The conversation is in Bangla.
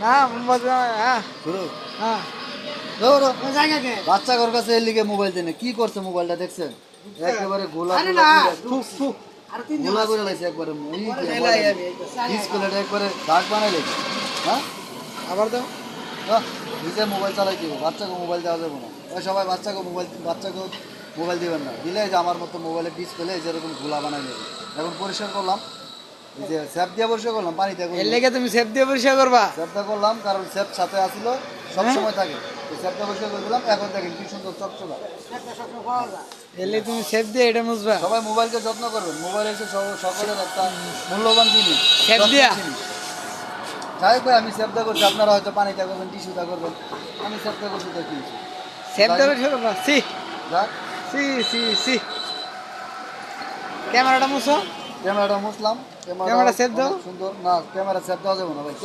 না বলবে হ্যাঁ শুরু হ্যাঁ ধরো ওই জায়গা কে বাচ্চা ঘর কাছে এর লিগে মোবাইল দেনে কি করছে মোবাইলটা দেখছেন একেবারে গোলা আরে গোলা না করে ফু ফু আর তিন জন গোলা আছে। করে লাইছে একবারে মই এলাই আমি স্কুলের একবারে দাগ বানাই লাইছে হ্যাঁ আবার তো নিজে মোবাইল চালাই দিব বাচ্চাকে মোবাইল দেওয়া যাবে না ওই সবাই বাচ্চাকে মোবাইল দিবেন না দিলে যে আমার মতো মোবাইলের ডিসপ্লে যেরকম গোলা বানাই নেবে এখন পরিষ্কার করলাম এই যে স্যাপ দিয়ে পরিষ্কার করলাম পানিতে এর লেগে তুমি সেফ দিয়ে পরিষ্কার করবা স্যাপটা করলাম কারণ স্যাপ সাথে আসিল সব সময় থাকে এই স্যাপটা পরিষ্কার করে দিলাম এখন দেখেন কি সুন্দর চকচকা এর লেগে তুমি সেফ দিয়ে এটা মুছবা সবাই মোবাইলকে যত্ন করবেন মোবাইল হচ্ছে সকলের একটা মূল্যবান জিনিস স্যাপ যত্নের দিয়া? জিনিস। যাই হোক ভাই আমি স্যাপটা করছি আপনারা হয়তো পানিটা করবেন টিস্যুটা করবেন আমি স্যাপটা করছি তো কি হয়েছে? সেফ দিয়ে পরিষ্কার করবা সি যাক সি সি সি ক্যামেরাটা মুছো ক্যামেরাটা মুছলাম ক্যামেরা সেভ দাও। সুন্দর না ক্যামেরা সেভ দেওয়া যাবে না ভাই